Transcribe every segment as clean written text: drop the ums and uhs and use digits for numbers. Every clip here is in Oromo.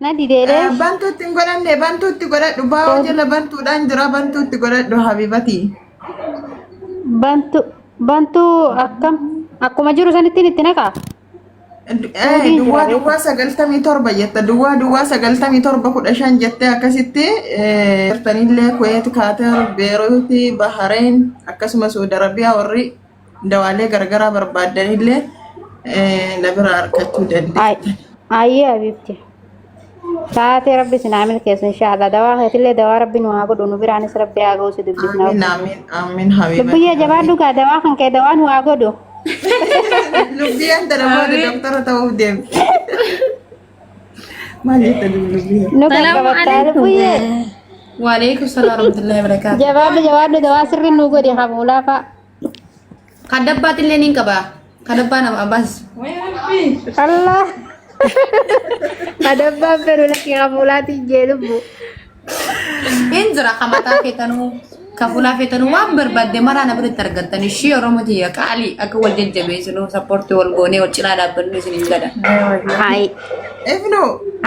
Nadi dede. Bantuutti hin godhanne bantuutti godhadhu baa'oo jala bantuudhaan jira bantuutti godhadhu habibati. Bantu akkam akkuma jiru sanittiin itti naqaa. Duwwaa duwwaa 97 jetta duwwaa 97 15 jettee akkasitti jirtanillee Kuweet Kaatar Beeruuti Bahareen akkasumas Saudi Arabiyaa warri dawaalee garagaraa barbaaddanillee na bira argachuu dandeenya. Ayyee habibti. Taatee rabbi sinaamil keessa inshaAllah dawaa keetillee dawaa rabbi nu haa godhu nu biraanis rabbi haa ga'u si dubbisna. Amiin habibati. Lubbiyya jabaadhu gaa dawaa kan kee dawaa nu haa godhu. Lubbiyaan dalagoota doktora ta'uuf deemte. Maal jetta lubbiyyaa? Nu kan qabattaa lubbiyye. Waalaikum salam warahmatullahi wabarakatuh. Jabaadhu dawaa sirri nu godhi hafuulaa fa'a. Kadabbatillee nin qaba. Kadabbaa nama Abbas. Allah. Kadabbaan fedhu lakkii hafuulaatiin jee lubbu. Injira kamataa feetanuu kafulaa feetanuu waan barbaadde maraa na biratti argattan ishii Oromooti qaalii akka wal jajjabeessinu sappoortii wal goonee wal cinaa dhaabbannu isin hin gada. Hai. Ifnu.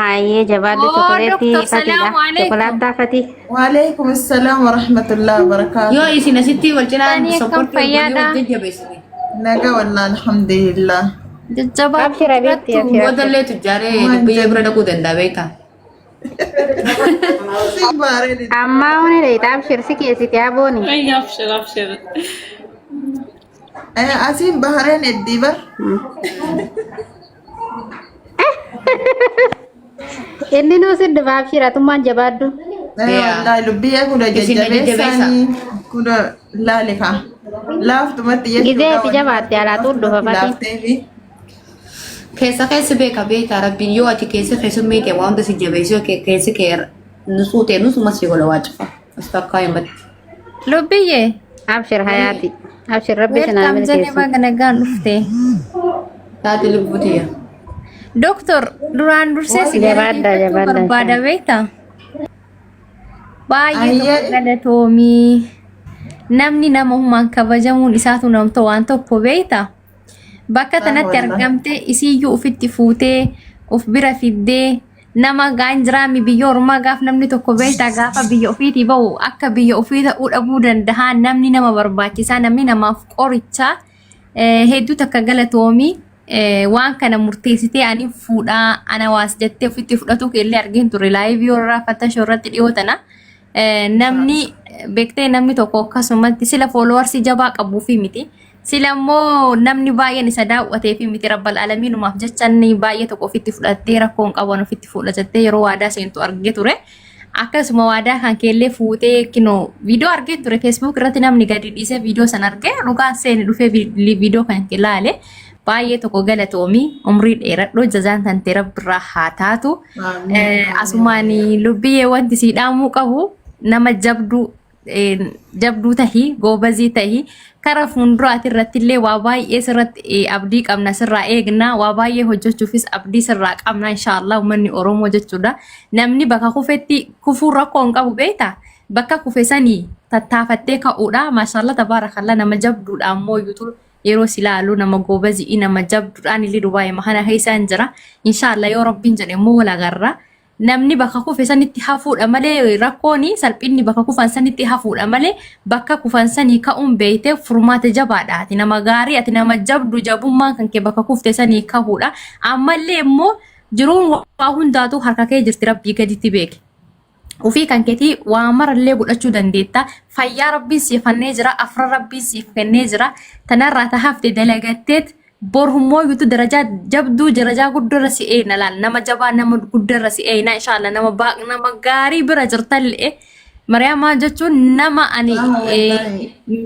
Ayyee jabaadhu chokoleetii fatiidha. Chokolaataa fatii. Waalaikum assalam warahmatullahi wabarakatuh. Yoo isin asitti wal cinaa sappoortii wal goonee wal jajjabeessine. Naga wallah alhamdulillah. Jajjabaa. Abshira bitti abshira. Wadallee tujjaaree dubbiyee bira dhaquu danda'a beektaa. Amma huni dheeyta abshir si keessite abooni. Ay, abshir. Asiin Bahareen heddii bar. Inni nuu siddufa abshira tummaan jabaaddu. Wallahi lubbiyee kuda jajjabeessanii kuda laalifa. Laaftumatti jechuudha. Gizeeti jabaatte alaa tuddufa fatii. Laafteefi. Keessa beeka beektaa rabbiin yoo ati keessa keessummee kee waan si jabeessuu keessa kee nusuu ta'e nusuma si gola waacifa. Astakkaa himatti. Lubbiyye. Abshir hayaati. Abshir rabbi sinaa Welcome milkeessu. Jeneva ganagaan dhufte. Taati lubbutiya. Doktor duraan dursee si Jabaadha. barbaada beektaa? Baay'ee Ayyee. tokko galatoomii. Namni nama hummaan kabajamuun isaatu namtoo waan tokko beektaa? Bakka tanatti argamte isiyyuu ufitti fuutee uf bira fiddee nama gaanjiraami biyya ormaa gaaf namni tokko beektaa gaafa biyya ofiitii bahu akka biyya ofii ta'uu dhabuu danda'a namni nama barbaachisaa namni namaaf qorichaa hedduu takka galatoomii waan kana murteessitee ani fuudhaa ana waas jettee ofitti fudhatu keellee argin ture laayivii irraa fatashoo irratti dhiyootana namni beektee namni tokko akkasumatti sila fooloowarsii jabaa qabuufi miti. Silammoo namni baay'een isa daawwatee fi miti rabbal alamiinumaaf jecha inni baay'ee tokko ofitti fudhattee rakkoon qaban ofitti fudhattee yeroo waadaa seentu argee ture. Akkasuma waadaa kan keellee fuutee kinoo viidiyoo argee ture Facebook irratti namni gadi dhiisee viidiyoo san argee dhugaan seeni dhufee viidiyoo kan ilaale baay'ee tokko galatoomii umrii dheeradhoo jazaan tantee rabbirraa haa taatu. Asumaan lubbiyyee wanti siidhaamuu qabu nama jabduu tahii goobazii tahii kara fuulduraati irratti illee waa baay'ee sirratti abdii qabna sirraa eegna waa baay'ee hojjechuufis abdii sirraa qabna inshaallah uummanni Oromoo jechuudha namni bakka kufetti kufuu rakkoo hin qabu beektaa bakka kufesanii tattaafattee ka'uudha maashaallah tabaarakallah nama jabduudha ammoo yuutu yeroo silaalu nama goobazii nama jabduudhaan illee Dubaay mahana keessaan jira inshaallah yoo rabbiin jedhe immoo wal agarra. Namni bakka kufe sanitti hafuudha malee rakkooni salphinni bakka kufan sanitti hafuudha malee bakka kufan sanii ka'uun beeyte furmaata jabaadha. Ati nama gaarii ati nama jabdu jabummaan kan kee bakka kufte sanii ka'uudha. Ammallee immoo jiruun waa hundaatu harka kee jirti rabbii gaditti beeke. Ufii kan keetii waa marallee godhachuu dandeetta. Fayyaa rabbiin siif kennee jira. Afra rabbiin siif kennee jira. Tanarraa tahafte dalagatteet borhummoo yuutu darajaa jabduu darajaa guddarra si eeyna laal nama jabaa nama guddarra si eeyna inshaallah nama gaarii bira jirtallee Mariyaamaa jechuun nama ani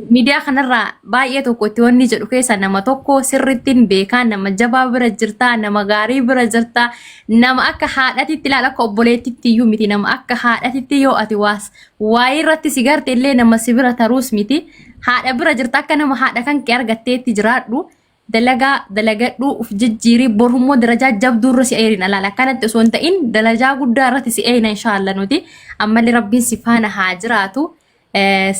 miidiyaa kanarraa baay'ee tokko itti wanni jedhu keessa nama tokko sirrittiin beekaa nama jabaa bira jirtaa nama gaarii bira jirtaa nama akka haadhatitti ilaala akka obboleettitti iyyuu miti nama akka haadhatitti yoo ati waa'ee irratti si garte illee nama si bira taruus miti haadha bira jirta akka nama haadha kan kee argatteetti jiraadhu. Dalagadhu uf jijjiirii borhummoo darajaa jabduurra si eerina laala kanatti osoo hin ta'in darajaa guddaa irratti si eeyna inshaallah nuti ammallee rabbiin si faana haa jiraatu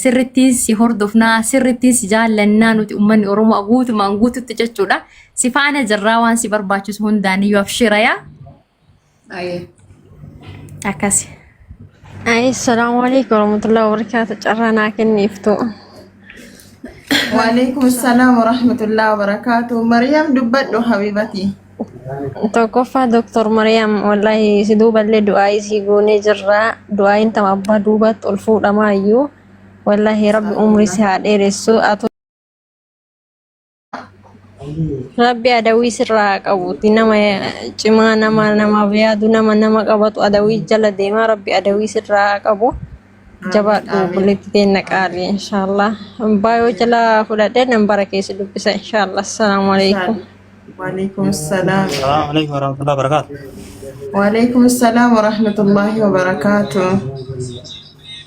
sirrittiin si hordofnaa sirrittiin si jaallannaa nuti uummanni Oromoo guutumaan guututti jechuudha si faana jirraa waan si barbaachisu hundaan iyyuu abshira yaa. Akkasi. Assalamu alaikum warahmatullahi wabarakatuh. Carraa kenniiftu. وعليكم السلام ورحمة الله وبركاته. مريم دبت حبيبتي. Tokkoffaa Dr. Mariam wallahi si duuballee du'aa isii goonee jirra. Du'aa inta abbaa duubatti ol fuudhamaa iyyuu wallahi rabbi umrii si haa dheeressu. Rabbi adawii sirraa qabuuti nama cimaa namaaf yaadu nama qabatu adawii jala deemaa rabbi adawii sirraa qabu. Jabaadhu buletti teenna qaali inshallah. Baay'oo jala fudhadhee nambara keessa dubbisa inshallah. Assalamu alaikum. وعليكم السلام. السلام عليكم ورحمة الله وبركاته. وعليكم السلام ورحمة الله وبركاته.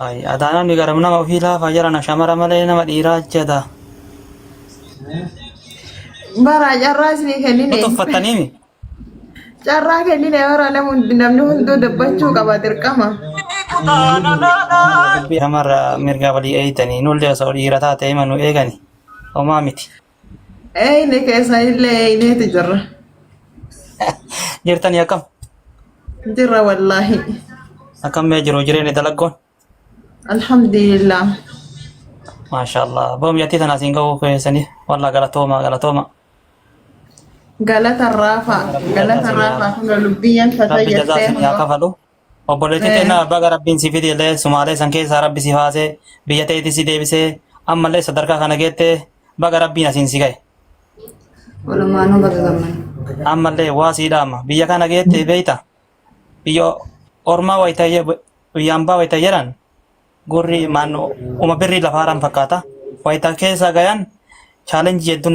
أي أدانا نقرمنا ما في لا فجرنا شمر ملينا مديرات جدا. برا جراسني كنيني. متفتني مي. جرا كنيني برا لمن نمنون دو دبچو كبادر كما. شمر مرجع ولي أي تاني نولي سوري رتا تيما نو إيغاني. وما متي. أي نكسا إلا أي نتجرا. جرتني أكم. جرا والله. أكم يجرو جريني دلقون. الحمد لله. ما شاء الله. بوم يأتي تناسينكو كويسني. والله غلطوما. غلط الرافع لبيا ربي جزاك فتيتين. يا كفلو. obboleetti teenna baga rabbiin si fide illee sumaalee san keessaa rabbi si baase biyya ta'eetti si deebisee ammallee sadarkaa kana geette baga rabbiin asiin si ga'e. Walumaanuu baga gamman. Ammallee waa siidhaama biyya kana geette beeyta biyya ormaa wayitaambaa wayita jedhan gurri uma birrii lafaaraan fakkaata wayita keessa gayan chaalenjii hedduun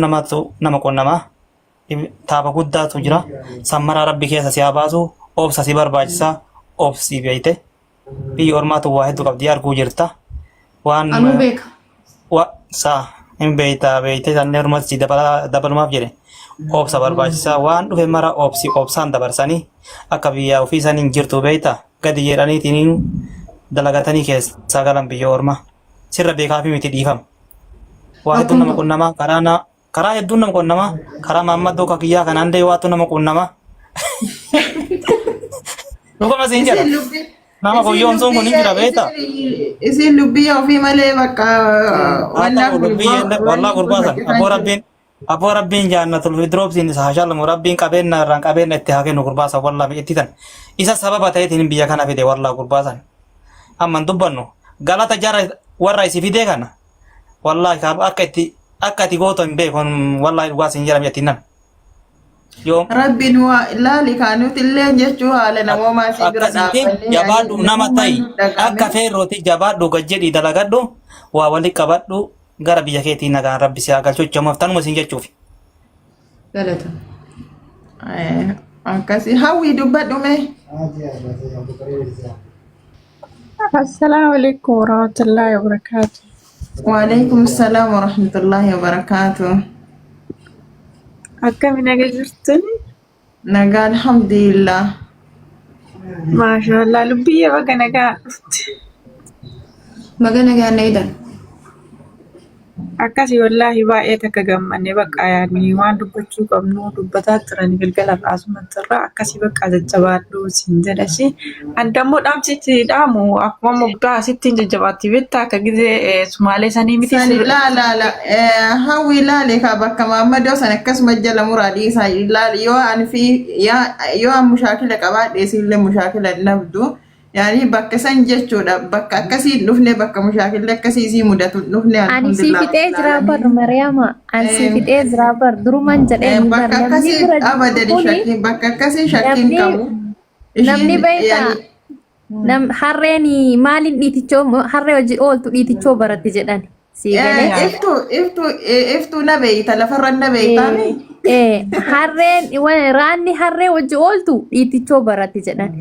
nama qonnamaa taaba guddaatu jira sammaraa rabbi keessa si haa baasu obsa si barbaachisa obsi beeyte biyya ormaatu waa hedduu qabdii arguu jirta waan Anuu beeka. saa hin beeyta beeyte sanne ormatti dabalumaaf jedhe obsa barbaachisa waan dhufe mara obsaan dabarsanii akka biyya ofii saniin jirtu beeyta gadi jedhaniitiin dalagatanii keessa galan biyya ormaa sirra beekaa fi miti dhiifama. Waa hedduun nama qunnamaa karaa hedduun nama qunnamaa karaa maammaddoo kakiyyaa kanaan dee waatu nama qunnamaa. Dhugama siin jedha. Nama koyyoomsuun kun hin jira beektaa? Isin lubbii ofii malee bakka wallaa gurbaasan abboo rabbiin jaannatul fidroobsiin isa hashaalamu rabbiin qabeenya irraan qabeenya itti haa kennu gurbaasan wallaa itti tan isa sababa ta'eetiin biyya kana fide wallaa gurbaasan amman dubbannu galata jara warra isi fidee kana wallaa akka itti gooto hin beekon wallaa dhugaa siin jedhame ittiin nan. Rabbiin waa ilaali kaanuti illee jechuu haala namoomaa si bira dhaabbanne jabaadhu nama ta'i akka feerrooti jabaadhu gajjedhii dalagadhu waa walitti qabadhu gara biyya keetii nagaan rabbi si haa galchu jechamuuf tanuma siin jechuufi. Galata. Akkasii hawwii dubbadhume. السلام عليكم ورحمة الله وبركاته. وعليكم السلام ورحمة الله وبركاته. أكمل نجرتني نجا الحمد لله. ما شاء الله لبية بقى نجا Baga nagaan na idan. akkasii wallaahi baay'ee takka gammanne bakka yaadni waan dubbachuu qabnu dubbataa turan galgala asumatti irraa akkasii bakka jajjabaadhu siin jedhashi andammoo dhaamsitti dhaamu akkuma moggaa sittiin jajjabaatti beektaa akka gizee sumaalee sanii miti. La hawwi ilaale ka bakka Maammadoo san akkasuma jala muraadii isaa ilaale yoo an mushaakila qabaadhe isillee mushaakila dhabdu. Yani bakka san jechuudha bakka akkasii dhufne bakka mushaakilli akkasii isii mudatu dhufne Ani si fixee jira bar Mariama. Ani si fixee jira bar duruman jedhee bakka akkasii abadani shakkiin bakka akkasii shakkiin qabu. Namni beektaa harreen maaliin dhiitichoo harree hojii ooltu dhiitichoo baratti jedhan. Si galee. Iftuu na beeyta lafarra na beeytaami. Harreen raanni harree hojii ooltu dhiitichoo baratti jedhan.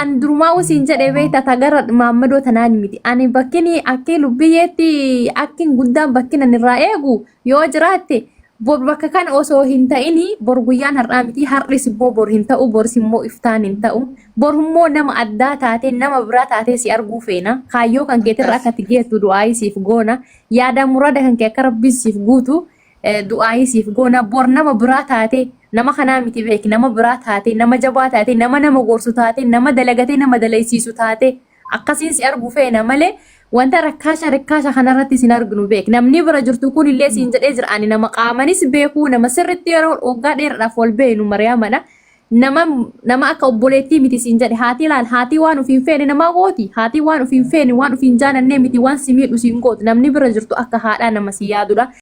An durumaa usiin jedhee beektaa tagara Maammadoo tanaan miti. Ani bakkini akkii lubbiyyeetti akkiin guddaan bakkin ani irraa eegu yoo jiraatte bor bakka kan osoo hin ta'ini bor guyyaan har'aa miti har'is immoo bor hin ta'u boris immoo iftaan hin ta'u bor immoo nama addaa taatee nama biraa taatee si arguu feena kaayyoo kan keetirra akka ati geettu du'aayii siif goona yaada murada kan kee akka rabbiin siif guutu du'aayii siif goona bor nama biraa taatee nama kanaa miti beeki nama biraa taate nama jabaa taate nama gorsu taate nama dalagatee nama dalaysiisu taate akkasiin si argu feena malee wanta rakkaasha kanarratti sin arginu beek namni bira jirtu kun illee siin jedhee jira ani nama qaamanis beeku nama sirritti yeroo waggaa dheeraadhaaf wal beenu Mariyaamadha nama akka obboleettii miti siin jedhe haati laal haati waan ufiin feene nama gooti haati waan ufiin feene waan ufiin jaanannee miti waan si miidhu siin gootu namni bira jirtu akka haadhaa nama si yaadudha.